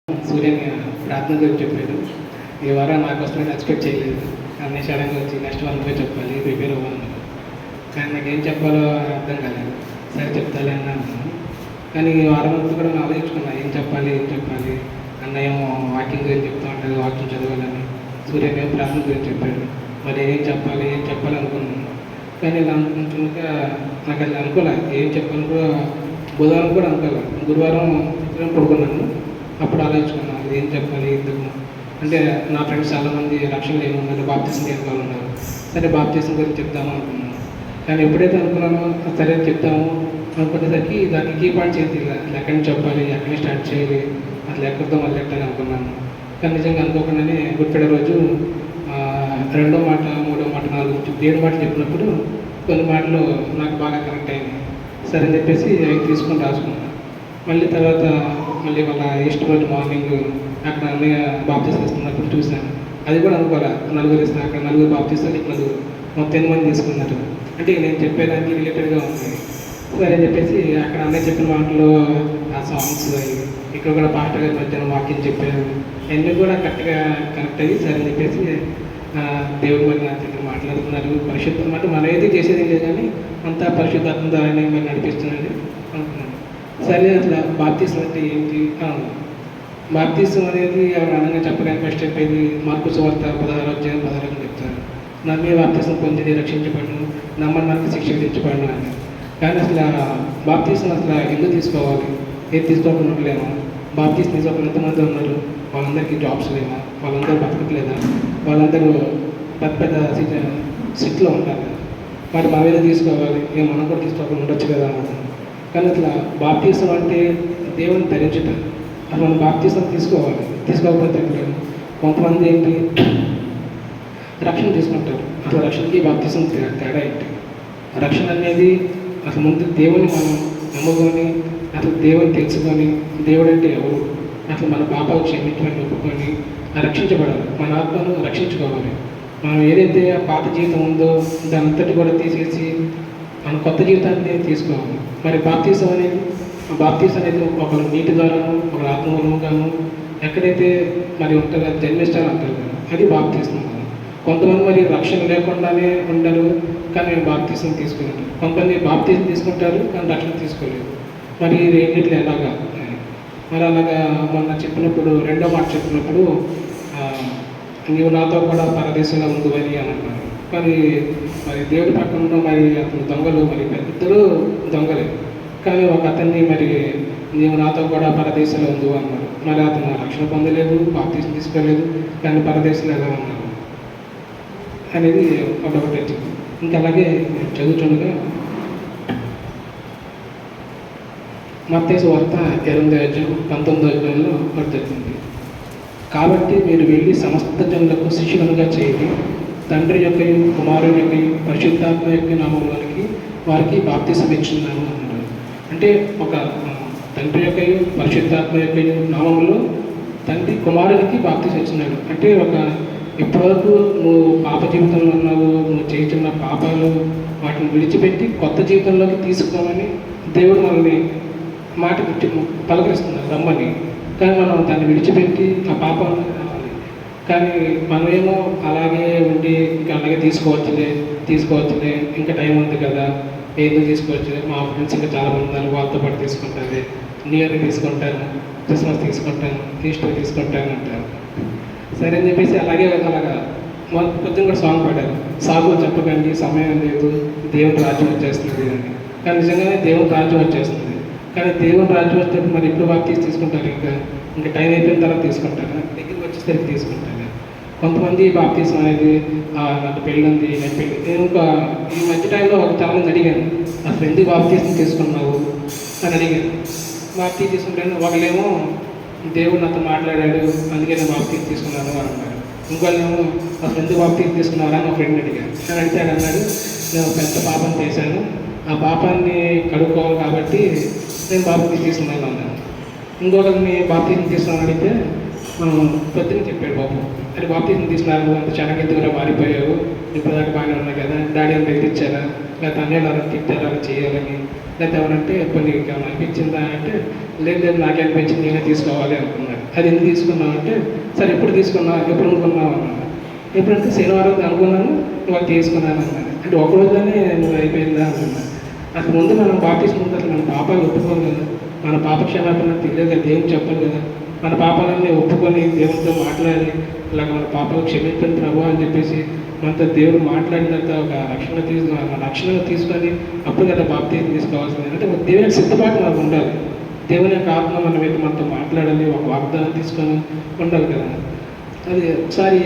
సూర్యని ప్రార్థన గురించి చెప్పాడు. ఈ వారం నాకు వస్తుందని ఎక్స్పెక్ట్ చేయలేదు. అన్నీ సడన్గా వచ్చి నెక్స్ట్ వన్ పోయి చెప్పాలి, ప్రిపేర్ అవ్వాలి. కానీ నాకు ఏం చెప్పాలో అర్థం కాలేదు. సరే చెప్తాలే అని అన్నాను. కానీ ఈ వారం అంతా కూడా నేను ఆలోచించుకున్నా, ఏం చెప్పాలి. అన్నయ్య వాకింగ్ గురించి చెప్తా ఉంటాడు, వాకింగ్ చదవాలని. సూర్యని ప్రార్థన గురించి చెప్పాడు. మరి ఏం చెప్పాలి అనుకున్నాను. కానీ ఇలా అనుకుంటున్నాక నాకు అది అనుకోలే, ఏం చెప్పాలి కూడా. బుధవారం కూడా అనుకోలే. గురువారం పడుకున్నాను. అప్పుడు ఆలోచించుకున్నాను, ఏం చెప్పాలి ఎందుకు. అంటే నా ఫ్రెండ్స్ చాలామంది రక్షణలు ఏమున్నారు, బాప్తిసం ఏం ఉన్నారు. సరే బాప్తిసం గురించి చెప్తాము అనుకున్నాను. కానీ ఎప్పుడైతే అనుకున్నానో సరే చెప్తాము అనుకునేసరికి దానికి కీ పాయింట్స్ ఏంటి, ఎక్కడి నుంచి చెప్పాలి, ఎక్కడి నుంచి స్టార్ట్ చేయాలి, అసలు ఎక్కడితో మొదలెట్టాలి అనుకున్నాను. కానీ నిజంగా అనుకోకుండానే గుడ్ ఫ్రైడే రోజు 2వ మాట, 3వ మాట, 7 మాటలు చెప్పినప్పుడు కొన్ని మాటలు నాకు బాగా కనెక్ట్ అయింది. సరే అని చెప్పేసి అవి తీసుకొని రాసుకున్నాను. మళ్ళీ తర్వాత వాళ్ళ ఈస్ట్ రోజు మార్నింగ్ అక్కడ అన్నయ్య బాప్తీసం ఇస్తున్నప్పుడు చూశాను. అది కూడా అనుకోలే, నలుగురు ఇస్తాను, అక్కడ నలుగురు బాప్తీసాలు, ఇక్కడ మొత్తం 8 మంది తీసుకున్నారు. అంటే నేను చెప్పేదానికి రిలేటెడ్గా ఉంది. సరే అని చెప్పేసి అక్కడ అన్నయ్య చెప్పిన మాటలు, ఆ సాంగ్స్, ఇక్కడ కూడా పాస్టర్ గారి మధ్యాహ్నం వాక్యం చెప్పారు. అన్నీ కూడా కరెక్ట్గా కనెక్ట్ అయ్యి సరే అని చెప్పేసి దేవుడు మరి నా దగ్గర మాట్లాడుతున్నారు. పరిశుద్ధం అంటే మనం ఏది చేసేది లేదు, కానీ అంతా పరిశుద్ధాత్మ ద్వారానే మరి నడిపిస్తున్నాడు అనుకున్నాను. సరే అసలు బాప్తీసం అంటే ఏంటి అన్నాను. బాప్తీసం అనేది ఎవరు అనగా చెప్పడానికి ఫస్ట్ చెప్పేది మార్కు సువార్త 16 చెప్తారు. నమ్మి బాప్తీసం పొంది రక్షించబడను, నమ్మని మనకి శిక్ష విధించబడను అని. కానీ అసలు బాప్తీసం అసలు ఎందుకు తీసుకోవాలి, ఏది తీసుకోకుండా ఉండలేమా? బాప్తీసం తీసుకోకుండా ఎంతమంది ఉన్నారు, వాళ్ళందరికీ జాబ్స్ లేవా, వాళ్ళందరూ బతకట్లేదా, వాళ్ళందరూ పెద్ద సిట్లో ఉంటారు కదా. మరి మన మీద తీసుకోవాలి, మనం కూడా తీసుకోకుండా ఉండొచ్చు కదా అన్నమాట. కానీ అట్లా బాప్తీసం అంటే దేవుని ధరించుట. అసలు మనం బాప్తీసం తీసుకోవాలి, తీసుకోకపోతే కొంతమంది ఏంటి రక్షణ తీసుకుంటారు. అసలు రక్షణకి బాప్తీసం తేడా ఏంటి? రక్షణ అనేది అసలు ముందు దేవుని మనం నమ్ముకొని, అసలు దేవుని తెలుసుకొని, దేవుడు అంటే ఎవరు, అసలు మన పాపాలు క్షమించమని ఒప్పుకొని రక్షించబడాలి. మన ఆత్మను రక్షించుకోవాలి. మనం ఏదైతే పాత జీవితం ఉందో దాని అంతటి కూడా తీసేసి మన కొత్త జీవితాన్ని తీసుకోవాలి. మరి బాప్తీసం అనేది ఒకరు నీటి ద్వారాను, ఒకరు ఆత్మూలంగాను ఎక్కడైతే మరి ఉంటుందో జన్మిస్తారో అంటారు కదా, అది బాప్తీసం. కొంతమంది మరి రక్షణ లేకుండానే ఉండరు, కానీ బాప్తీసం తీసుకుంటారు. కొంతమంది బాప్తీసం తీసుకుంటారు కానీ రక్షణ తీసుకోలేదు. మరి రెండిట్లు ఎలాగా? మరి అలాగా మొన్న చెప్పినప్పుడు 2వ మాట చెప్పినప్పుడు నీవు నాతో కూడా పరదేశంలో ఉంది అని అన్నారు. మరి దేవుడి పక్కన మరి అతను దొంగలు, మరి పెద్దలు దొంగలే. కానీ ఒక అతన్ని మరి నీవు నాతో కూడా పరదేశంలో ఉంది అన్నారు. మరి అతను రక్షణ పొందలేదు, బాప్తీసం తీసుకోలేదు, కానీ పరదేశంలో ఎలా ఉన్నారు అనేది ఒకటి. ఇంకా అలాగే చదువుతుండగా మత్తయి సువార్త 8:19 వర్తిస్తుంది. కాబట్టి మీరు వెళ్ళి సమస్త జనులకు శిష్యులుగా చేయండి, తండ్రి యొక్క, కుమారుని యొక్క, పరిశుద్ధాత్మ యొక్క నామంలోనికి వారికి బాప్తీసం ఇచ్చున్నాను అన్నారు. అంటే ఒక తండ్రి యొక్క, పరిశుద్ధాత్మ యొక్క నామంలో తండ్రి కుమారునికి బాప్తీసం ఇచ్చున్నాడు. అంటే ఒక ఇప్పటివరకు నువ్వు పాప జీవితంలో ఉన్నావు, నువ్వు చేస్తున్న పాపాలు వాటిని విడిచిపెట్టి కొత్త జీవితంలోకి తీసుకోమని దేవుడు మనల్ని మాట పలకరిస్తున్నారు, రమ్మని. కానీ మనం దాన్ని విడిచిపెట్టి ఆ పాపాలను రావాలి. కానీ మనమేమో అలాగే ఉండి ఇంకా అలాగే తీసుకోవచ్చులే ఇంకా టైం ఉంది కదా, ఏదో తీసుకోవచ్చులే, మా ఫ్రెండ్స్ ఇంకా చాలామంది ఉన్నారు, వాళ్ళతో పాటు తీసుకుంటారు, న్యూ ఇయర్ తీసుకుంటాను, క్రిస్మస్ తీసుకుంటాను, ఈస్టర్ తీసుకుంటాను అంటారు. సరే అని చెప్పేసి అలాగా పొద్దున్న కూడా సాంగ్ పాడారు, సాగు చెప్పకండి సమయం లేదు, దేవుని రాజ్యం వచ్చేస్తుంది అని. కానీ నిజంగానే దేవుని రాజ్యం వచ్చేస్తుంది. కానీ దేవుని రాజ్యం వచ్చేటప్పుడు మరి ఎప్పుడు బాప్తీసం తీసుకుంటారు, ఇంకా టైం అయిపోయిన తర్వాత తీసుకుంటారు, దగ్గరికి వచ్చేసరికి తీసుకుంటారు. కొంతమంది బాప్తీసం అనేది నాకు పెళ్ళి ఉంది, నేను ఈ మధ్య టైంలో చాలామంది అడిగాను, అసలు ఎందుకు బాప్తీసం తీసుకున్నావు అని అడిగాను. బాప్తీసం తీసుకుంటాను, ఒకళ్ళేమో దేవుడు నాతో మాట్లాడాడు అందుకే నేను బాప్తీసం తీసుకున్నాను అని అన్నాడు. ఇంకోళ్ళేమో అసలు ఎందుకు బాప్తీసం తీసుకున్నారా అని మా ఫ్రెండ్ అడిగాను. నేను అడిగితే అన్నాడు, నేను పెద్ద పాపం చేశాను, ఆ పాపాన్ని కడుక్కోవాలి కాబట్టి నేను బాప్తీసం తీసుకున్నాను అన్నాను. ఇంకొకరిని బాప్తీసం తీసుకున్నాను అడిగితే పొద్దున్న చెప్పాడు బాబు, అది బాప్తీసం తీసుకున్నాను అంత చాలా ఎందుకు మారిపోయావు, ఇప్పుడు దాకా బాగానే ఉన్నాయి కదా, డాడీ అని బెదిరించారా లేకపోతే అన్నయ్యలు అలా తిట్టారు అలా చేయాలని, లేకపోతే ఎవరంటే కొన్ని అనిపించిందా అంటే లేదు లేదు నాకే అనిపించింది నేనే తీసుకోవాలి అనుకున్నాను. అది ఎందుకు తీసుకున్నావు అంటే సరే ఎప్పుడు తీసుకున్నావు ఎప్పుడు అనుకున్నావు అన్నాను. ఎప్పుడంటే శనివారం అనుకున్నాను ఇవాళ తీసుకున్నాను అన్నాను. అంటే ఒక రోజులోనే నువ్వు అయిపోయిందా అనుకున్నాను. అసలు ముందు మనం బాప్టిజం ముందు అసలు మన పాపాలు ఒప్పుకోం కదా, మన పాప క్షమాపణ తెలియదు కదా, దేవునికి చెప్పాలి కదా. మన పాపాలన్నీ ఒప్పుకొని దేవునితో మాట్లాడి ఇలాగ మన పాపాలు క్షమించండి ప్రభు అని చెప్పేసి మనతో దేవుడు మాట్లాడిన తర్వాత ఒక రక్షణ తీసుకొని అప్పుడు కదా బాప్తిజం తీసుకోవాల్సింది. అంటే దేవుని సిద్ధపాటు మనకు ఉండాలి. దేవుని యొక్క ఆత్మ మన మీద మనతో మాట్లాడాలి, ఒక వాగ్దానం తీసుకొని ఉండాలి కదా. అది ఒకసారి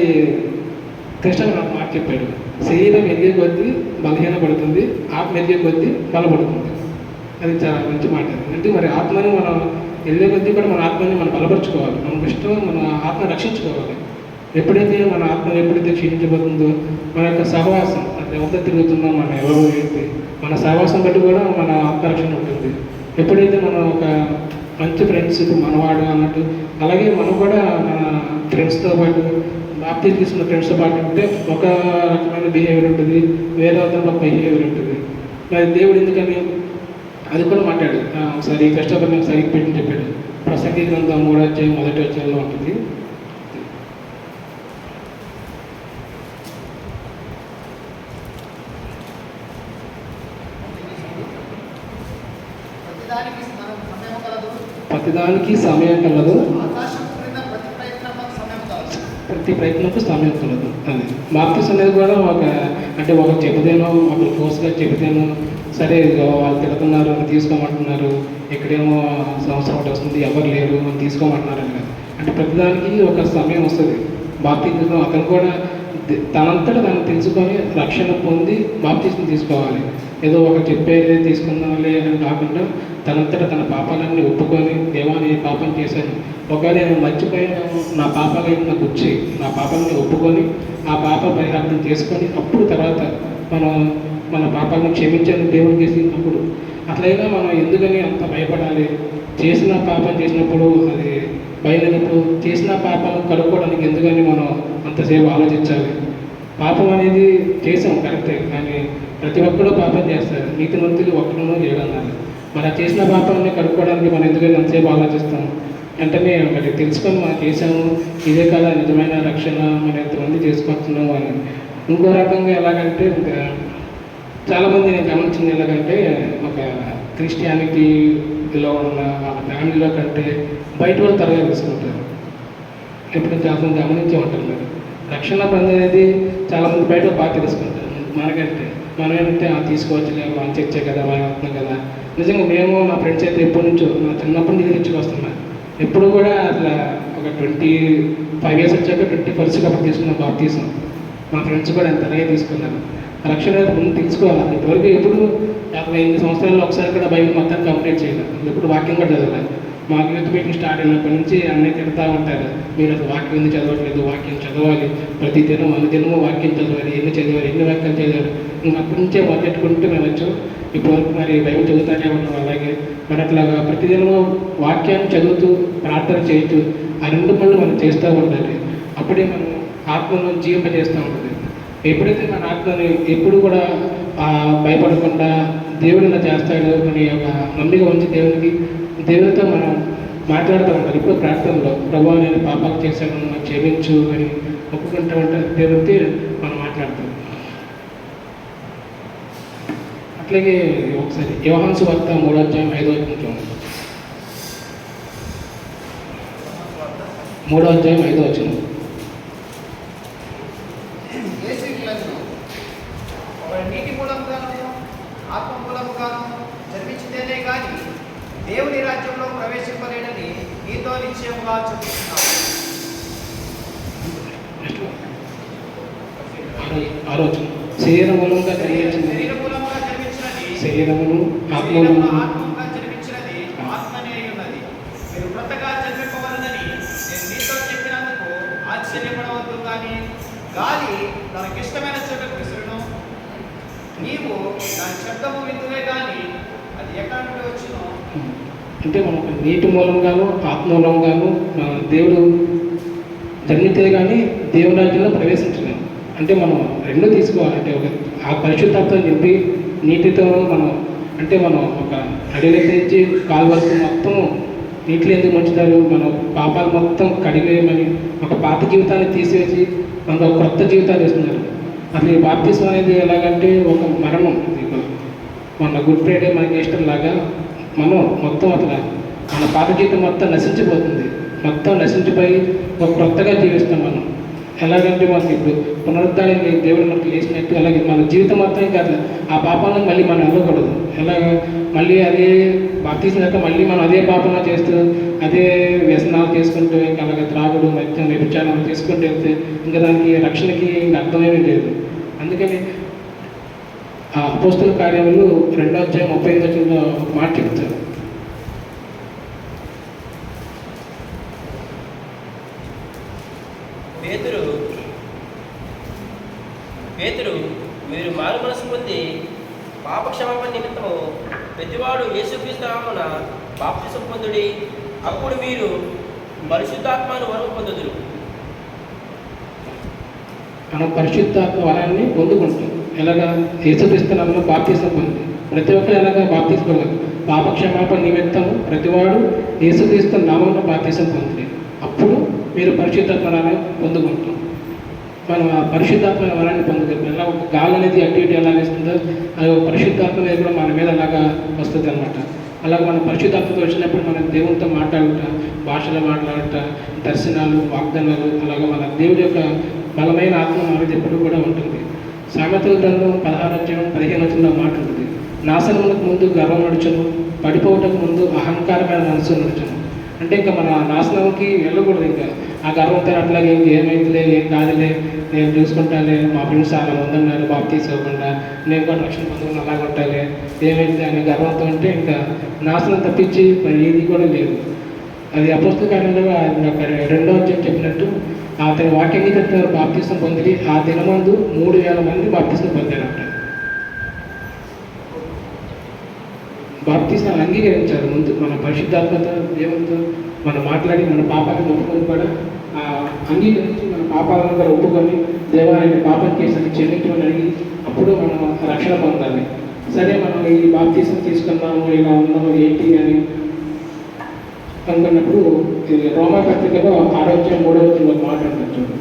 కృష్ణ నాకు మాట చెప్పాడు, శరీరం ఎదిగే కొద్దీ బలహీనపడుతుంది, ఆత్మ ఎదిగే కొద్దీ బలపడుతుంది. అది చాలా మంచి మాట. అంటే మరి ఆత్మని మనం వెళ్ళే కొద్దీ కూడా మన ఆత్మని మనం బలపరుచుకోవాలి, మనకు ఇష్టం మన ఆత్మ రక్షించుకోవాలి. ఎప్పుడైతే మన ఆత్మ ఎప్పుడైతే క్షీణించబోతుందో మన యొక్క సహవాసం అది ఎవరితో తిరుగుతుందో మనం ఎవరు అయితే మన సహవాసం బట్టి కూడా మన ఆత్మరక్షణ ఉంటుంది. ఎప్పుడైతే మనం ఒక మంచి ఫ్రెండ్స్ మనవాడు అన్నట్టు అలాగే మనం కూడా మన ఫ్రెండ్స్తో పాటు బాప్తిజం తీసుకున్న ఫ్రెండ్స్తో పాటు ఉంటే ఒక రకమైన బిహేవియర్ ఉంటుంది, వేరే ఒక బిహేవియర్ ఉంటుంది. మరి దేవుడు ఎందుకని అది కూడా మాట్లాడు ఒకసారి కష్టపడిన ఒకసారి పెట్టి చెప్పాడు. ప్రసంగి గ్రంథం 3వ అధ్యాయం 1వ వచనంలో ఉంటుంది. ప్రతిదానికి సమయం కలదు, ప్రతి ప్రయత్నంకు సమయం కలదు. అది బాప్తిజం అనేది కూడా ఒక చెబితేనో ఒక ఫోర్స్గా చెబితేనో సరే వాళ్ళు తిడుతున్నారు అని తీసుకోమంటున్నారు, ఇక్కడేమో సంవత్సరం ఒకటి వస్తుంది ఎవరు లేరు అని తీసుకోమంటున్నారు అని. అంటే ప్రతిదానికి ఒక సమయం వస్తుంది. బాప్తిజం అతను కూడా తనంతటా దాన్ని తెలుసుకొని రక్షణ పొంది బాప్తిజం తీసుకోవాలి. ఏదో ఒక చెప్పేది తీసుకుందాంలే అని కాకుండా తనంతటా తన పాపాలన్నీ ఒప్పుకొని దేవాన్ని పాపం చేశాను, ఒకవేళ నేను మర్చిపోయాను, నా పాపాలు నాకు వచ్చి నా పాపాలని ఒప్పుకొని ఆ పాప పరిహారం చేసుకొని అప్పుడు తర్వాత మన పాపాలను క్షమించని దేవుడు చేసినప్పుడు అట్లయినా మనం ఎందుకని అంత భయపడాలి? చేసిన పాపం చేసినప్పుడు అది బయలుప్పుడు చేసిన పాపాలను కడుక్కోవడానికి ఎందుకని మనం అంతసేపు ఆలోచించాలి? పాపం అనేది చేసాం కరెక్టే, కానీ ప్రతి ఒక్కరూ పాపం చేస్తారు, నీతిమంతులు ఒక్కడనూ లేడన్నారు. మరి ఆ చేసిన పాపాలని కడుక్కోవడానికి మనం ఎందుకని అంతసేపు ఆలోచిస్తాం? వెంటనే మరి తెలుసుకొని మనం చేసాము, ఇదే కదా నిజమైన రక్షణ, మనం ఎంతమంది చేసుకుంటున్నాము అని. ఇంకో రకంగా ఎలాగంటే చాలామంది నేను గమనించింది ఎలాగంటే ఒక క్రిస్టియానిటీలో ఉన్న వాళ్ళ ఫ్యామిలీలో కంటే బయట వాళ్ళు త్వరగా తీసుకుంటారు. ఎప్పుడు చాలా గమనించే ఉంటారు. మీరు రక్షణ పొందేది చాలామంది బయట బాగా తెలుసుకుంటారు మనకంటే. మనం ఏంటంటే తీసుకోవచ్చులే మన చర్చే కదా మనం అవుతున్నాం కదా. నిజంగా మేము మా ఫ్రెండ్స్ అయితే ఎప్పటి నుంచో నా చిన్నప్పటి నుంచి చర్చకు వస్తున్నాను. ఎప్పుడు కూడా అట్లా ఒక 25 years వచ్చాక 21st అప్పుడు తీసుకున్న బాప్తిజం. మా ఫ్రెండ్స్ కూడా ఎంత అలాగే తీసుకున్నారు. రక్షణ ముందు తెలుసుకోవాలి. ఇప్పటివరకు ఎప్పుడు 58 సంవత్సరాల్లో ఒకసారి కూడా బైబిల్ మొత్తం కంప్లీట్ చేయలేదు. ఎప్పుడు వాక్యం కూడా చదవాలి. మాకు యూత్ మీటింగ్ స్టార్ట్ అయినప్పటి నుంచి అన్నీ తిడతా ఉంటారు, మీరు అసలు వాక్యం ఎందుకు చదవట్లేదు, వాక్యం చదవాలి, ప్రతి దినం అనుదినము వాక్యం చదవాలి, ఎన్ని చదివారు, ఎన్ని వాక్యాలు చదివారు. ఇంకా అప్పటి నుంచే మొదలెట్టుకుంటూ మేము వచ్చు. ఇప్పటివరకు మరి బైబిల్ చదువుతానే ఉన్నాం. అలాగే మరి అట్లాగా ప్రతిదినము వాక్యాన్ని చదువుతూ ప్రార్థన చేస్తూ ఆ 2 పనులు మనం చేస్తూ ఉండాలి. అప్పుడే మనం ఆత్మను జీవింపజేస్తూ ఉంటుంది. ఎప్పుడైతే మన ఆత్మని ఎప్పుడు కూడా భయపడకుండా దేవుడు ఇలా చేస్తాడు అని ఒక నమ్మిక ఉంచి దేవునితో మనం మాట్లాడుతూ ఉంటాం. ఇప్పుడు ప్రార్థనలో ప్రభువా నేను పాపాలు చేశాను నాకు క్షమించు అని ఒప్పుకుంటూ ఉంటే దేవుడితో మనం మాట్లాడతాం. అట్లాగే ఒకసారి యోహాను సువార్త 3వ అధ్యాయం 5వ వచనం, 3వ అధ్యాయం 5వ వచనం. నీటి మూలముగాను ఆత్మ మూలముగాను జన్మించితేనే కానీ దేవుని రాజ్యంలో ప్రవేశింపలేడని నీతో నిశ్చయముగా చెబుతున్నాను. శరీర మూలంగా జన్మించినది శరీరమును, ఆత్మగా జన్మించినది ఆత్మనే ఉన్నది. మీరు క్రొత్తగా జన్మింపవలనని నేను నీతో చెప్పినందుకు ఆశ్చర్యపడవద్దు. కానీ గాలి తనకిష్టమైన చోటకు విసురును, నీవు దాని శబ్దము విందువే కానీ అది ఎక్కడి నుండి వచ్చును. అంటే మనకు నీటి మూలంగాను ఆత్మ మూలంగాను దేవుడు జన్మితే కానీ దేవుని రాజ్యంలో ప్రవేశించలేము. అంటే మనం 2 తీసుకోవాలంటే ఒక ఆ పరిశుద్ధాత్మను నింపి నీటితో మనం అంటే మనం ఒక అడిగైతే నుంచి కాలు వరకు మొత్తం నీటిలో ఎందుకు ముంచుతారు? మన పాపాలు మొత్తం కడిగేయమని ఒక పాత జీవితాన్ని తీసేసి మనకు ఒక కొత్త జీవితాన్ని ఇస్తున్నారు. అసలు ఈ బాప్తిసం అనేది ఎలాగంటే ఒక మరణం. మన గుడ్ ఫ్రైడే మనకి ఇష్టం లాగా మనం మొత్తం అసలు మన పాత జీవితం మొత్తం నశించిపోతుంది. మొత్తం నశించిపోయి ఒక కొత్తగా జీవిస్తాం మనం. ఎలాగంటే మనకి ఇప్పుడు పునరుద్ధాన్ని దేవుడు మనకి వేసినట్టు అలాగే మన జీవితం మొత్తం కాదు ఆ పాపాలను మళ్ళీ మనం వెళ్ళకూడదు. ఎలాగ మళ్ళీ అదే బాప్తిసినాక మళ్ళీ మనం అదే పాపంలో చేస్తూ అదే వ్యసనాలు చేసుకుంటూ ఇంకా అలాగే త్రాగుడు మద్యం వ్యభిచారం చేసుకుంటూ వెళ్తే ఇంకా దానికి రక్షణకి ఇంకా అర్థమేమీ లేదు. అందుకని ఆ అపోస్తుల కార్యములు 2:35 ఒక మాట చెప్తారు. పేతురు మీరు మారు మనసు పొంది పాప క్షమాపణ నిమిత్తము ప్రతివాడు యేసుక్రీస్తు నామమున బాప్తిసం పొందుడి, అప్పుడు మీరు పరిశుద్ధాత్మను వరం పొందుదురు. మనం పరిశుద్ధాత్మ వరాన్ని పొందుకుంటాం. ఎలాగా? యేసుక్రీస్తు నామమున బాప్తిసం పొంది ప్రతి ఒక్కరు ఎలాగా బాప్తిసం పాప క్షమాపణ నిమిత్తం ప్రతివాడు యేసుక్రీస్తు నామమున బాప్తిసం పొంది అప్పుడు మీరు పరిశుద్ధాత్మ వరాన్ని పొందుకుంటాం. మనం ఆ పరిశుద్ధాత్మ వరాన్ని పొందుతాం. ఎలా ఒక గాలి అనేది అటు ఇటు ఎలా వేస్తుందో అది ఒక పరిశుద్ధాత్మ అనేది కూడా మన మీద అలాగా వస్తుంది అనమాట. అలాగే మన పరిశుద్ధాత్మతో వచ్చినప్పుడు మనం దేవునితో మాట్లాడుట, భాషలో మాట్లాడుట, దర్శనాలు, వాగ్దానాలు అలాగే మన దేవుడి యొక్క బలమైన ఆత్మ మన మీద ఎప్పుడు కూడా ఉంటుంది. సామెతల గ్రంథం 16:15 మాట ఉంటుంది. నాశనములకు ముందు గర్వం నడుచును, పడిపోవటకు ముందు అహంకారమైన మనసు నడుచును. అంటే ఇంకా మన నాశనంకి వెళ్ళకూడదు. ఇంకా ఆ గర్వంతో అట్లాగే ఏమైందిలే, ఏం కాదులే, నేను చూసుకుంటాలే, మా ఫ్రెండ్స్ చాలా మంది ఉన్నారు బాప్తీసం ఇవ్వకుండా, నేను కూడా రక్షణ పొందుకుని అలాగ ఉంటాలే, ఏమైంది అనే గర్వంతో ఉంటే ఇంకా నాశనం తప్పించి మరి ఏది కూడా లేదు. అది అపోస్తల కార్యంలో 2వ అధ్యాయం చెప్పినట్టు అతని వాక్యాంగీకరించిన బాప్తీసం పొంది ఆ దినమందు 3,000 మంది బాప్తీసం పొందారంట. బాప్తీసం అంగీకరించారు ముందు మన పరిశుద్ధాత్మతో దేవునితో మనం మాట్లాడి మన పాపాలను ఒప్పుకొని కూడా అంగీకరించి మన పాపాలను కూడా ఒప్పుకొని దేవాలయ పాపం కేసుని చెల్లించమని అడిగి అప్పుడు మనం రక్షణ పొందాలి. సరే మనం ఈ బాప్తీసం తీసుకున్నాము, ఇలా ఉన్నాము ఏంటి అని అనుకున్నప్పుడు రోమా పత్రికలో 6:3 మాట ఉంటుంది.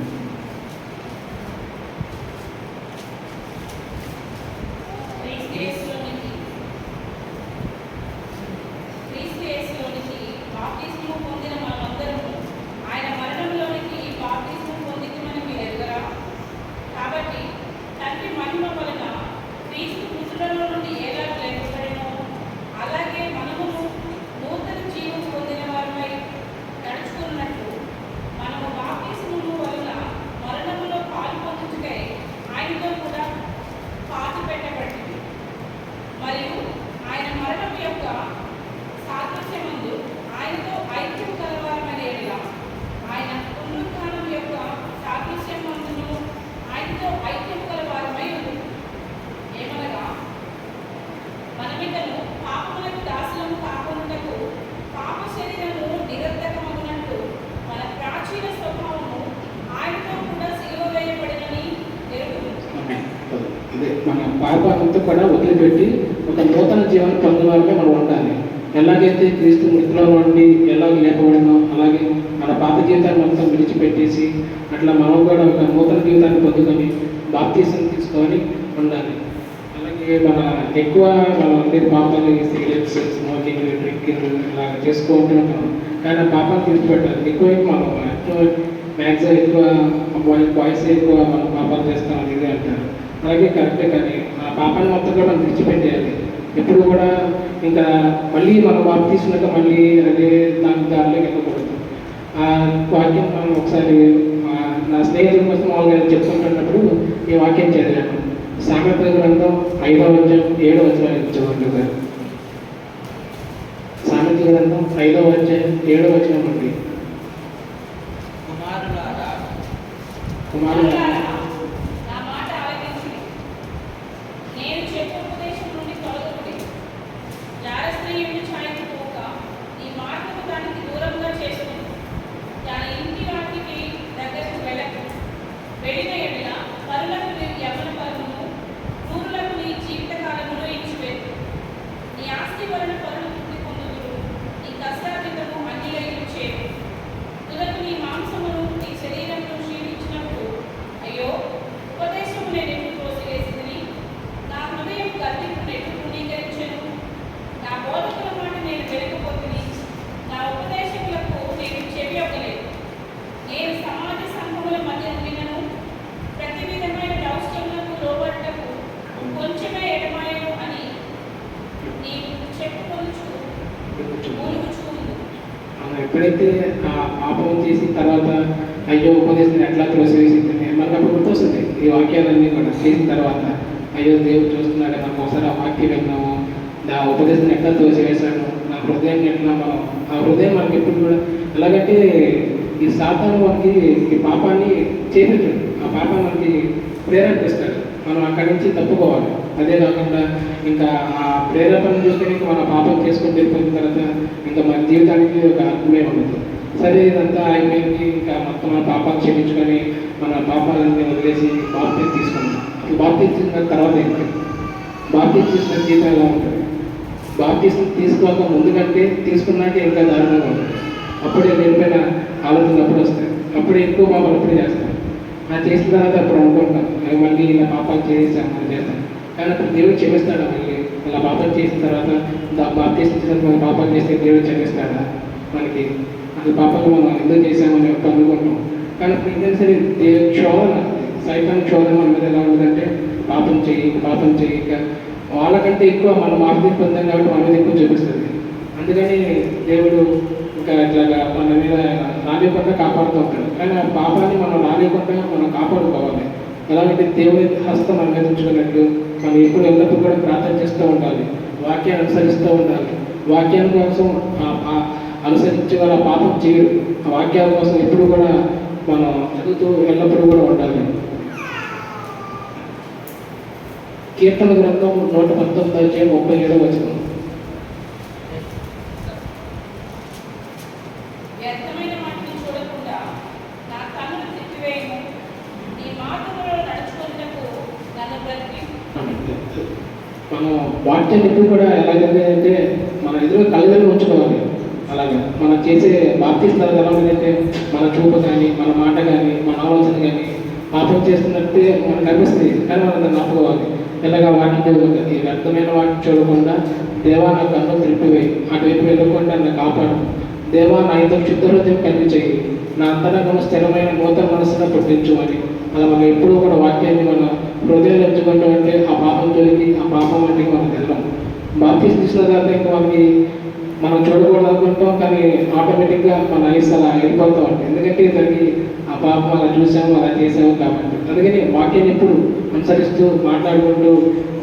మన పాపాలంతా కూడా వదిలిపెట్టి ఒక నూతన జీవనం పొందేవారుగా మనం ఉండాలి. ఎలాగైతే క్రీస్తు మృతుల నుండి ఎలాగ లేపబడినో అలాగే మన పాత జీవితాన్ని మొత్తం విడిచిపెట్టేసి అట్లా మనం కూడా ఒక నూతన జీవితాన్ని పొందుకొని బాప్తీసం తీసుకొని ఉండాలి. అలాగే మన ఎక్కువ మనం అందరి పాపాలు సిగరెట్స్, స్మోకింగ్, డ్రింకింగ్ ఇలా చేసుకుంటూ ఉంటాం. కానీ పాపాలు విడిచిపెట్టాలి. ఎక్కువైపు మనం మ్యాక్సిమం ఎక్కువ బాయ్స్ ఎక్కువ మనం పాపాలు చేస్తాం అనేది అంటారు. అలాగే కరెక్టే, కానీ ఆ పాపాన్ని మొత్తం కూడా మనం విడిచిపెట్టేయాలి. ఎప్పుడు కూడా ఇంకా మళ్ళీ మనం బాప్తీసినాక మళ్ళీ అదే దారిలో వెళ్ళకూడదు. ఆ వాక్యం మనం ఒకసారి నా స్నేహితుల కోసం మామూలుగా చెప్పుకుంటున్నప్పుడు ఈ వాక్యం చదివాను. సామెతల గ్రంథం 5:7 చదవండి. సామెతల గ్రంథం 5:7 అండి. కుమారులారా వెళ్ళిన ఎడల పరులకు నీ యవ్వన పరమును, క్రూరులకు నీ జీవిత కాలమును పాపం చేసిన తర్వాత అయ్యో ఉపదేశం ఎట్లా త్రోసివేసింది మనకు అప్పుడు గుర్తొస్తుంది ఈ వాక్యాలన్నీ కూడా చేసిన తర్వాత అయ్యో దేవుడు చూస్తున్నాడు మనకు ఒకసారి ఆ వాక్యం విన్నాము నా ఉపదేశం ఎట్లా త్రోసివేశాను నా హృదయాన్ని ఎట్లా మనం ఆ హృదయం మనకి ఎప్పుడు కూడా ఎలాగంటే ఈ సాతాను మనకి ఈ పాపాన్ని చేపించాడు ఆ పాపాన్ని మనకి ప్రేరేపిస్తాడు మనం అక్కడి నుంచి తప్పుకోవాలి అదే కాకుండా ఇంకా ఆ ప్రేరేపణ చూస్తే ఇంకా మన పాపం చేసుకొని వెళ్ళిపోయిన తర్వాత ఇంకా మన జీవితానికి ఒక అర్థమే ఉండదు సరే ఇదంతా అయిపోయింది ఇంకా మొత్తం మన పాపాలు క్షమించుకొని మన పాపాలన్నీ వదిలేసి బాప్తీసం తీసుకున్నాం అసలు బాప్తీసం తీసుకున్న తర్వాత ఏంటి బాప్తీసం తీసుకున్న జీవితం ఎలా ఉంటుంది బాప్తీసం తీసుకోక ముందు కంటే తీసుకున్నాక ఇంకా దారుణంగా ఉంటుంది అప్పుడే వెళ్ళిపోయిన ఆలోచనలు అప్పుడు వస్తాయి అప్పుడు ఎక్కువ పాపాలు అప్పుడే చేస్తాం ఆ చేసిన తర్వాత అప్పుడు అనుకుంటాం మళ్ళీ ఇలా పాపాలు చేస్తాం మనం చేస్తాం కానీ అప్పుడు దేవుడు క్షమిస్తాడా మళ్ళీ ఇలా పాపాలు చేసిన తర్వాత బాప్తీసం చేసిన తర్వాత పాపాలు చేస్తే దేవుడు క్షమిస్తాడా మనకి అసలు పాపాలు మనం ఎందుకు చేసామని ఎప్పుడు అనుకుంటాం కానీ ఇప్పుడు ఇంకేం సరే దేవుడు క్షోభన సైతాన్ క్షోభన మన మీద ఎలా ఉంటుందంటే పాపం చేయక వాళ్ళకంటే ఎక్కువ మనం మాఫీ పొందాం కాబట్టి మన మీద ఎక్కువ చూపిస్తుంది అందుకని దేవుడు ఇంకా ఇట్లాగా మన మీద రానివ్వకుండా కాపాడుతూ ఉంటాడు కానీ ఆ పాపాన్ని మనం రానివ్వకుండా మనం కాపాడుకోవాలి ఎలాగంటే దేవుడి హస్తం మన మీద ఉంచుకున్నట్టు మనం ఎప్పుడు ఎల్లప్పుడూ కూడా ప్రార్థన చేస్తూ ఉండాలి వాక్యాన్ని అనుసరిస్తూ ఉండాలి వాక్యాల కోసం అనుసరించే వాళ్ళ పాపం చేయడు ఆ వాక్యాల కోసం ఎప్పుడు కూడా మనం చదువుతూ ఎల్లప్పుడూ కూడా ఉండాలి కీర్తన గ్రంథం 119:37 వచనం వ్యర్థమైన మాటలు చూడకుండా నా కన్నులు తిప్పివేయము నీ మార్గములలో నడుచుకున్నకు నన్ను బ్రతికించు. మనం వాక్యాన్ని ఎప్పుడు కూడా ఎలాగంటే మన ఎదురుగా కళ్ళలో ఉంచుకోవాలి అలాగా మనం చేసే బాప్తీసాలు ఎలా ఉందంటే మన చూపు కానీ మన మాట కానీ మన ఆలోచన కానీ పాపం చేస్తున్నట్టే మనకు అనిపిస్తుంది కానీ మనం దాన్ని ఆపుకోవాలి ఇలాగా వాక్యం చదువుతుంది వ్యర్థమైన వాక్యం చూడకుండా దేవా నా కన్ను తిరిపివేయి అటువైపు వెళ్ళకుండా నన్ను కాపాడు దేవా నా ఇంత శుద్ధ హృదయం కలిగి చేయి నా అంతరంగం స్థిరమైన నూతన మనసును పుట్టించు అని అలా మనం ఎప్పుడూ కూడా వాక్యాన్ని మన హృదయం ఎంచుకుంటూ అంటే ఆ పాపం జరిగి ఆ పాపం అంటే మనం వెళ్ళాం బాప్తీసం తీసుకున్న తర్వాత ఇంకా మనకి మనం చూడకూడదు అనుకుంటాం కానీ ఆటోమేటిక్గా మన ఐస్ అలా వెళ్ళిపోతూ ఉంటాయి ఎందుకంటే దానికి ఆ పాపం అలా చూసాము అలా చేసాము కాబట్టి అందుకని వాక్యాన్ని ఎప్పుడు అనుసరిస్తూ మాట్లాడుకుంటూ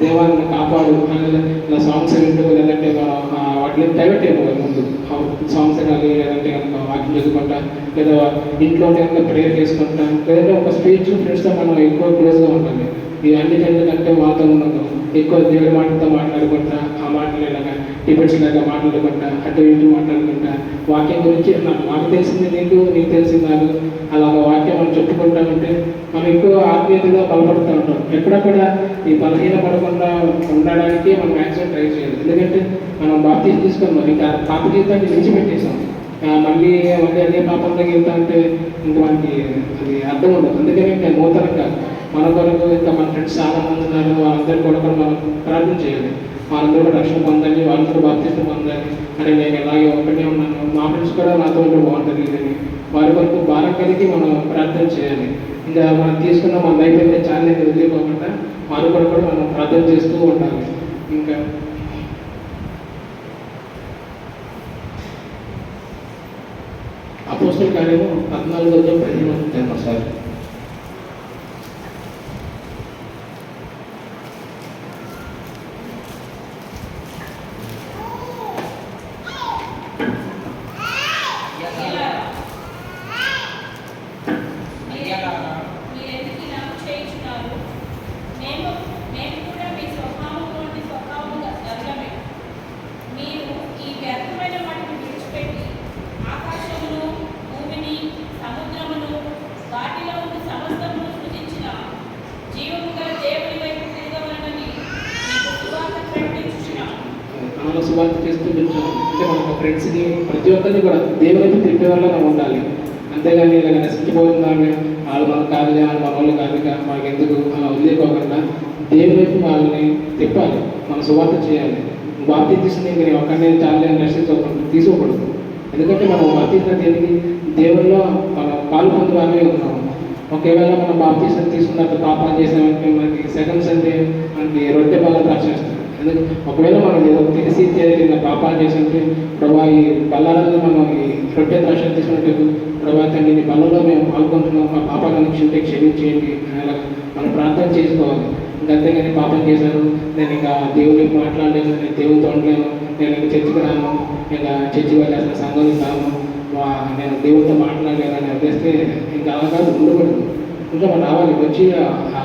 దేవాన్ని కాపాడు ఇలా సాంగ్స్ వింటూ లేదంటే వాటిని డైవర్ట్ అయిపోవాలి ముందు సాంగ్స్ కానీ లేదంటే కనుక వాక్యం చదువుకుంటా లేదా ఇంట్లో కనుక ప్రేయర్ చేసుకుంటా లేదంటే ఒక స్పీచ్ ఫ్రెండ్స్తో మనం ఎక్కువ క్లోజ్గా ఉంటాం ఈ అన్నిటికంటే వాళ్ళతో ఉన్నాం ఎక్కువ దేవుడి మాటలతో మాట్లాడుకుంటా ఆ మాటలు ఇలాగా డిబేట్స్ లాగా మాట్లాడుకుంటా అటు ఇటు మాట్లాడుకుంటా వాక్యం గురించి నాకు తెలిసింది నీకు తెలిసింది నాకు అలాగ వాక్యం మనం చెప్పుకుంటా ఉంటే మనం ఎక్కువ ఆత్మీయతగా బలపడుతూ ఉంటాం ఎక్కడక్కడ ఈ బలహీన పడకుండా ఉండడానికి మనం మ్యాక్సిమం ట్రై చేయాలి ఎందుకంటే మనం బాప్తీసం తీసుకున్నాం ఇంకా పాప జీవితాన్ని విడిచిపెట్టేసాం మళ్ళీ అదే పాపంలోకి వెళ్తా అంటే ఇంకా మనకి అది అర్థం ఉండదు అందుకని ఇంకా నూతనంగా మన కొరకు ఇంకా మన ఫ్రెండ్స్ చాలా మంది ఉన్నారు వాళ్ళందరూ కూడా మనం ప్రార్థన చేయాలి వాళ్ళందరూ కూడా రక్షణ పొందాలి వాళ్ళందరూ బాప్తీసం పొందాలి అంటే నేను ఇలాగే ఒక్కడే ఉన్నాను మా ఫ్రెండ్స్ కూడా నాతో ఉంటే బాగుంటుంది అని వారి కొరకు భారం కలిగి మనం ప్రార్థన చేయాలి ఇంకా మనం తీసుకున్న మన అయిపోయితే చాలా వదిలేకోకుండా వారి కొరకు కూడా మనం ప్రార్థన చేస్తూ ఉండాలి ఇంకా అపోస్తల కార్యము 14:15 సార్ మీరెందుకు నాకు చేయించున్నారు మేము కూడా మీ స్వభావంలోని స్వభావంగా సరళమే మీరు ఈ వ్యర్థమైన వాటిని విడిచిపెట్టి ఆకాశమును భూమిని సముద్రమును వాటిలో ఉన్న సమస్తమును సృజించిన జీవము గల దేవుని వైపు తిరగవలనని మీకు సువార్త ప్రకటించుచున్నాను. మనం సువార్త చేస్తూ ఉంటాం అంటే మన ఫ్రెండ్స్ని ప్రతి ఒక్కరిని కూడా దేవుని వైపు తిప్పే వల్ల ఉండాలి అంతేగాని ఇలా నశించిపోతున్నామే వాళ్ళు మనకు కాదుగా వాళ్ళు మన వాళ్ళు కాదుగా మనకి ఎందుకు అలా వదిలేకోకుండా దేవుని వైపు వాళ్ళని తిప్పాలి మన సువార్త చేయాలి బాప్తీసం తీసుకుని మీరు ఒక్కరిని చాలా తీసుకోకూడదు ఎందుకంటే మనం బాప్తీసం దేనికి దేవుల్లో మనం పాలు పొంది వాళ్ళే ఉన్నాము ఒకవేళ మనం బాప్తీసం తీసుకున్నట్టు పాపాలు చేసామంటే మనకి సెకండ్స్ అంటే మనకి రొట్టె బాగా రాసేస్తారు ఎందుకంటే ఒకవేళ మనం ఏదో తెలిసి తెలియక పాపాలు చేస్తుంటే ప్రభా ఈ బల్లాలలో మనం ఈ రొట్టె ద్రాక్షలు తీసుకున్నట్టు ప్రభా తండ్రి నీ బల్లలో మేము పాల్గొంటున్నాం, మా పాపాలను క్షమించేయండి అలా మనం ప్రార్థన చేసుకోవాలి. అంతేగాని పాపం చేశాను, నేను ఇంకా దేవుడికి మాట్లాడలేను, నేను దేవుడితో ఉండలేను, నేను ఇంకా చర్చికి రాను, ఇంకా చర్చికి వెళ్ళాల్సిన సంఘానికి రాను, నేను దేవుడితో మాట్లాడలేను అని అర్థేస్తే ఇంకా అలాగా ఉండకూడదు. ఇంకా మనం రావాలి, వచ్చి ఆ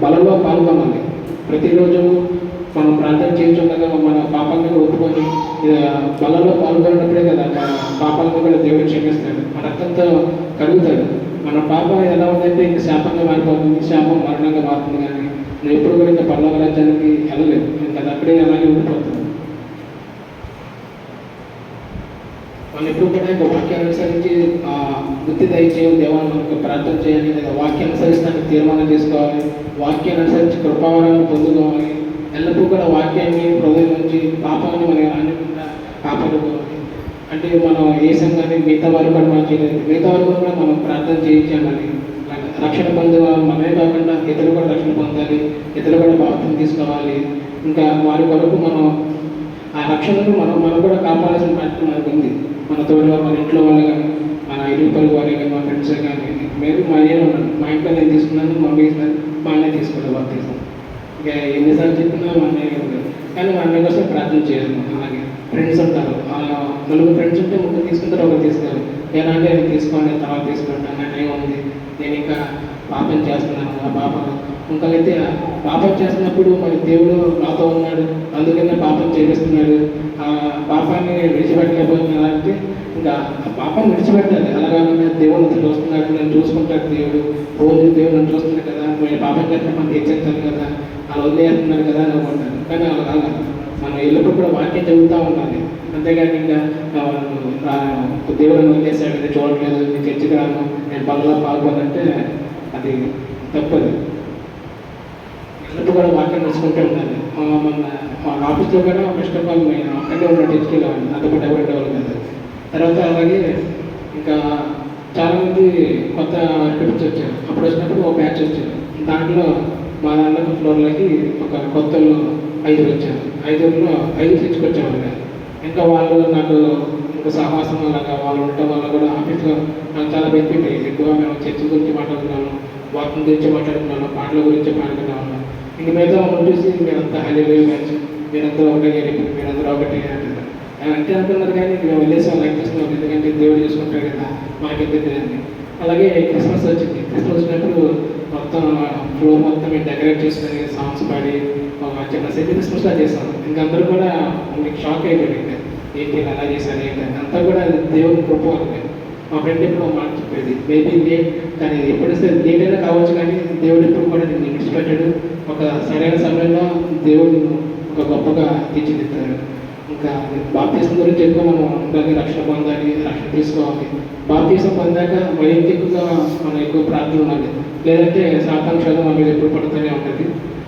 బలంలో పాల్గొనాలి. ప్రతిరోజు మనం ప్రార్థన చేయించుండగా మన పాపాలను ఒప్పుకొని బలంలో పాల్గొన్నప్పుడే కదా మన పాపాలను కూడా దేవుడు క్షమిస్తాడు, మన రక్తంతో కలుగుతాడు. మన పాపం ఎలా ఉందంటే ఇంక శాపంగా మారిపోతుంది, శాపం మరణంగా మారుతుంది. కానీ నేను ఎప్పుడు కూడా ఇంకా పర్లోక రాజ్యానికి వెళ్ళలేదు, ఇంకా అప్పుడే అలాగే ఉండిపోతుంది. మనం ఎప్పుడు కూడా ఇంకా వాక్యాన్ని అనుసరించి బుద్ధి దయచేయం దేవాన్ని మనకు ప్రార్థన చేయాలి, లేదా వాక్యం అనుసరిస్తానికి తీర్మానం చేసుకోవాలి, వాక్యాన్ని అనుసరించి కృపావరాన్ని పొందుకోవాలి. ఎల్లప్పుడూ కూడా వాక్యాన్ని హృదయం నుంచి పాపాన్ని మనం అనకుండా కాపాడుకోవాలి. అంటే మనం ఏ సంఘాన్ని మిగతా వారు కూడా మనం చేయలేదు, మిగతా వారు కూడా మనం ప్రార్థన చేయించాలి. రక్షణ పొందాలి, మనమే కాకుండా ఇతరులు కూడా రక్షణ పొందాలి, ఇతరులు కూడా బాప్తిసం తీసుకోవాలి. ఇంకా వారి కొరకు మనం ఆ రక్షణను మనం కూడా కాపాడాల్సిన బాధ్యత మనకు ఉంది. మన తోడు మన ఇంట్లో వాళ్ళు కానీ, మన ఇరుగు పరుగు వారే కానీ, మా ఫ్రెండ్స్ కానీ, మేము మా ఏదో ఉన్నాను, మా ఇంట్లో నేను తీసుకున్నాను, మా ఇస్తాను, మా అన్నయ్య తీసుకోవాలి బాప్తిసం. ఇక ఎన్నిసార్లు చెప్పినా మా అన్నయ్య ఉంటారు, కానీ మా అన్నయ్య కోసం ప్రార్థన చేయాలి. అలాగే ఫ్రెండ్స్ ఉంటారు, నలుగురు ఫ్రెండ్స్ ఉంటే ముగ్గురు తీసుకుంటారు, ఒకరు తీసుకోవాలి. ఎలా అంటే నేను తీసుకోండి, తర్వాత తీసుకుంటాను అన్నట్టు ఏముంది. నేను ఇంకా పాపం చేస్తున్నాను, ఆ పాపం ఇంకైతే పాపం చేస్తున్నప్పుడు మరి దేవుడు నాతో ఉన్నాడు, అందుకనే పాపం చేపిస్తున్నాడు, ఆ పాపాన్ని విడిచిపెట్టలేకపోతున్నాడు అంటే ఇంకా ఆ పాపం విడిచిపెట్టాలి. అలాగా దేవుడు చూస్తున్నాడు, నేను చూసుకుంటాడు దేవుడు, రోజు దేవుడు నన్ను చూస్తున్నాడు కదా, నేను పాపం చేస్తే మనకి హెచ్చరిస్తాను కదా, అలా వదిలేస్తున్నాడు కదా అని అనుకుంటాను. కానీ అలా మనం ఎల్లప్పుడు కూడా వాక్యం చదువుతూ ఉండాలి. అంతేగాని ఇంకా దేవుడిని వదిలేసాడు, నేను చూడట్లేదు, నేను చర్చికి రాను, నేను పనుల్లో పాల్గొనంటే అది తప్పదు. ఎల్లప్పుడు కూడా వాక్యం నడుచుకుంటూ ఉండాలి. మన ఆఫీస్లో కూడా ఫస్ట్ ఆఫ్ ఆల్ నేను అక్కడే ఉన్న చర్చికి వెళ్ళాలి, నాతో పాటు ఎవరు ఉండేవాళ్ళు కదా. తర్వాత అలాగే ఇంకా చాలామంది కొత్త వర్కర్స్ వచ్చారు. అప్పుడు వచ్చినప్పుడు ఒక బ్యాచ్ వచ్చారు. దాంట్లో మా దాంట్లో ఫ్లోర్లోకి ఒక కొత్త 5 వచ్చారు. 5లో 5 తెచ్చుకొచ్చేవాళ్ళు కాదు. ఇంకా వాళ్ళు నాకు ఇంకా సహవాసం అలాగా వాళ్ళు ఉండటం వల్ల కూడా ఆఫీస్లో నాకు చాలా బెనిఫిట్ అయ్యింది. ఎక్కువ మేము చర్చ గురించి మాట్లాడుతున్నాను, వాకింగ్ గురించి మాట్లాడుతున్నాను, పాటల గురించి పాడుతున్నాను. ఇంక మిగతా వాళ్ళు చూసి మీరంతా హైలే బ్యాచ్, మీరంతా ఒకటే మీరందరూ ఒకటే అంటారు అంటే అంటున్నారు. కానీ మేము వెళ్ళేసి వాళ్ళు ఎక్కిస్తున్నాం, ఎందుకంటే దేవుడు చూసుకుంటారు కదా, మాకెందుకు అని. అలాగే క్రిస్మస్ వచ్చింది. క్రిస్మస్ వచ్చినప్పుడు మొత్తం ఫ్లోర్ మొత్తం మేము డెకరేట్ చేసుకొని సాంగ్స్ పాడి ఒక చిన్న సెమీ క్రిస్మస్లా చేస్తాం. ఇంకా అందరూ కూడా మీకు షాక్ అయిపోయింది, ఏంటి అలా చేశారు ఏంటంటే అంతా కూడా దేవుని కృప ఉంది. మా ఫ్రెండ్ ఎప్పుడు మాట చెప్పేది, మేబీ లేట్ కానీ ఎప్పుడు లేట్ అయినా కావచ్చు, కానీ దేవుడు ఎప్పుడు కూడా నేను విడిచిపెట్టాడు. ఒక సరైన సమయంలో దేవుడు ఒక గొప్పగా తీర్చిదిద్దాడు. ఇంకా బాప్తీసం గురించి ఎక్కువ మనం ఉండాలి, రక్షణ పొందాలి, రక్షణ తీసుకోవాలి. బాప్తీసం పొందాక మరి ఎక్కువగా మనం ఎక్కువ ప్రార్థన ఉండాలి, లేదంటే శాతాంశాలు మన మీద ఎప్పుడు పడుతూనే ఉంటుంది.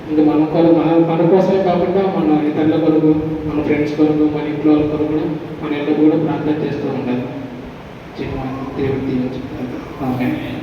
ఇంకా మన కోసమే కాకుండా మన ఇతరుల కొరకు, మన ఫ్రెండ్స్ కొరకు, మన ఇంట్లో వాళ్ళ కొరకు కూడా మన ఎల్లప్పుడూ కూడా ప్రార్థన చేస్తూ ఉండాలి. దేవుడు దీవించుకుంటారు.